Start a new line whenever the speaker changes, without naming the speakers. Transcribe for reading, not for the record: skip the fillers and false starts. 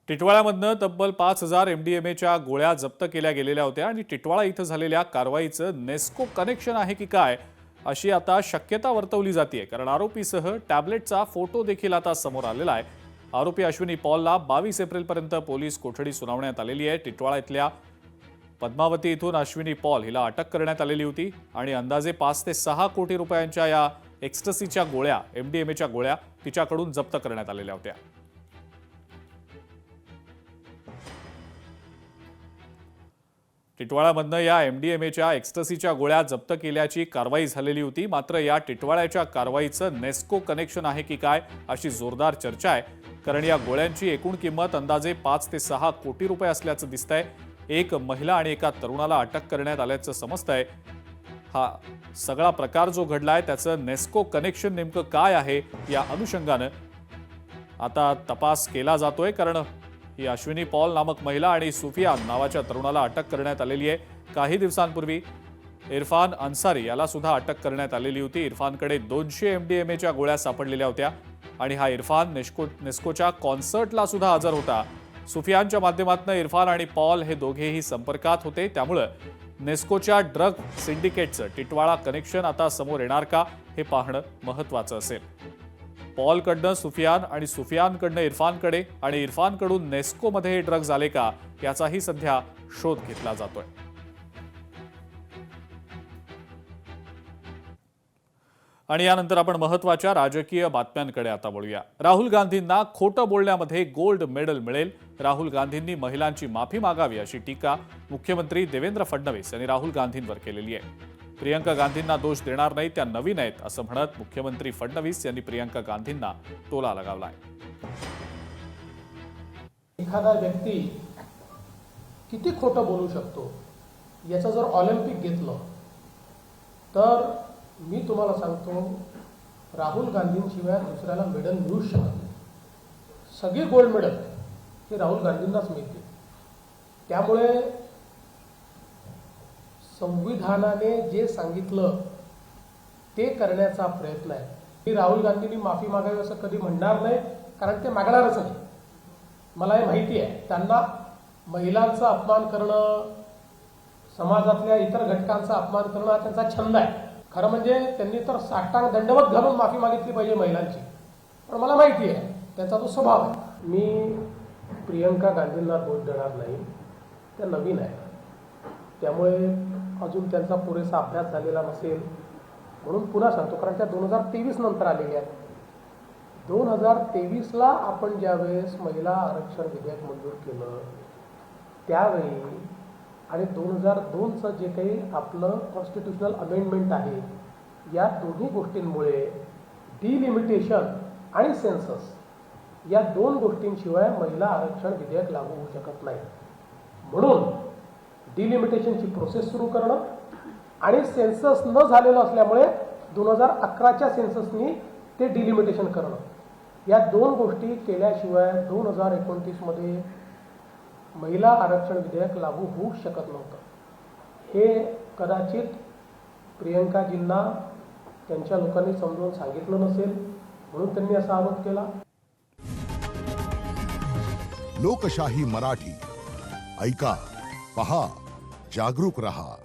टिटवाळ्यामधनं तब्बल 5,000 MDMAच्या गोळ्या जप्त केल्या गेलेल्या होत्या आणि टिटवाळा इथं झालेल्या कारवाईचं नेस्को कनेक्शन आहे की काय अशी आता शक्यता वर्तवली जाते, कारण आरोपीसह टॅबलेटचा फोटो देखील आता समोर आलेला आहे। आरोपी अश्विनी पॉलला 22 एप्रिलपर्यंत पोलीस कोठडी सुनावण्यात आलेली आहे। टिटवाळा इथल्या पद्मावती इथून अश्विनी पॉल हिला अटक करण्यात आलेली होती आणि अंदाजे 5 ते 6 कोटी रुपयांच्या या एक्स्टसीच्या गोळ्या MDMAच्या गोळ्या तिच्याकडून जप्त करण्यात आलेल्या होत्या। टिटवाळ्यामधनं या MDMAच्या एक्स्टसीच्या गोळ्या जप्त केल्याची कारवाई झालेली होती। मात्र या टिटवाळ्याच्या कारवाईचं नेस्को कनेक्शन आहे की काय अशी जोरदार चर्चा आहे, कारण या गोळ्यांची एकूण किंमत अंदाजे 5 ते 6 कोटी रुपये असल्याचं दिसतंय। एक महिला आणि एका तरुणाला अटक करण्यात आल्याचं समजतंय। हा सगळा प्रकार जो घडलाय त्याचं नेस्को कनेक्शन नेमकं काय आहे या अनुषंगानं आता तपास केला जातोय, कारण ही अश्विनी पॉल नामक महिला आणि सुफियान नावाच्या तरुणाला अटक करण्यात आलेली आहे। काही दिवसांपूर्वी इरफान अन्सारी याला सुद्धा अटक करण्यात आलेली होती। इरफानकडे 200 MDMAच्या गोळ्या सापडलेल्या होत्या आणि हा इरफान नेस्कोच्या कॉन्सर्टला सुद्धा हजर होता। सुफियानच्या माध्यमातून इरफान आणि पॉल हे दोघेही संपर्कात होते, त्यामुळे नेस्कोच्या ड्रग सिंडिकेटचं टिटवाळा कनेक्शन आता समोर येणार का हे पाहणं महत्त्वाचं असेल। पॉलकडनं सुफियान आणि सुफियानकडनं इरफानकडे आणि इरफानकडून नेस्कोमध्ये हे ड्रग्ज आले का याचाही सध्या शोध घेतला जातोय। आणि यानंतर आपण महत्त्वाच्या राजकीय बातम्यांकडे आता वळूया। राहुल गांधींना खोटं बोलण्यामध्ये गोल्ड मेडल मिळेल। राहुल गांधींनी महिलांची माफी मागावी अशी टीका मुख्यमंत्री देवेंद्र फडणवीस यांनी राहुल गांधींवर केलेली आहे। प्रियंका गांधींना दोष देणार नाही, त्या नवीन आहेत असं म्हणत मुख्यमंत्री फडणवीस यांनी प्रियंका गांधींना टोला लगावलाय।
एखादा व्यक्ती किती खोटं बोलू शकतो याचं जर ऑलिम्पिक घेतलं तर मी तुम्हाला सांगतो, राहुल गांधींशिवाय दुसऱ्याला मेडल मिळूच शकत नाही। सगळे गोल्ड मेडल हे राहुल गांधींनाच मिळतील। त्यामुळे संविधानाने जे सांगितलं ते करण्याचा प्रयत्न आहे। मी राहुल गांधींनी माफी मागावी असं कधी म्हणणार नाही, कारण ते मागणारच नाही। मला हे माहिती आहे, त्यांना महिलांचा अपमान करणं, समाजातल्या इतर घटकांचा अपमान करणं हा त्यांचा छंद आहे। खरं म्हणजे त्यांनी तर साष्टांग दंडवत घालून माफी मागितली पाहिजे महिलांची, पण मला माहिती आहे त्यांचा तो स्वभाव आहे। मी प्रियंका गांधींना दोष देणार नाही, त्या नवीन आहे, त्यामुळे अजून त्यांचा पुरेसा अभ्यास झालेला नसेल म्हणून पुन्हा सांगतो, कारण त्या 2023 नंतर आलेल्या आहेत। 2023ला आपण ज्यावेळेस महिला आरक्षण विधेयक मंजूर केलं त्यावेळी आणि 2002चं जे काही आपलं कॉन्स्टिट्युशनल अमेंडमेंट आहे, या दोन्ही गोष्टींमुळे डिलिमिटेशन आणि सेन्सस या दोन गोष्टींशिवाय महिला आरक्षण विधेयक लागू होऊ शकत नाही। म्हणून डिलिमिटेशनची प्रोसेस सुरू करणं आणि सेन्सस न झालेलं असल्यामुळे 2011च्या सेन्ससनी ते डिलिमिटेशन करणं, या दोन गोष्टी केल्याशिवाय 2029मध्ये महिला आरक्षण विधेयक लागू होऊ शकत नव्हतं। हे कदाचित प्रियंकाजींना त्यांच्या लोकांनी समजावून सांगितलं नसेल म्हणून त्यांनी असा आरोप केला।
लोकशाही मराठी ऐका, पहा, जागरूक रहा।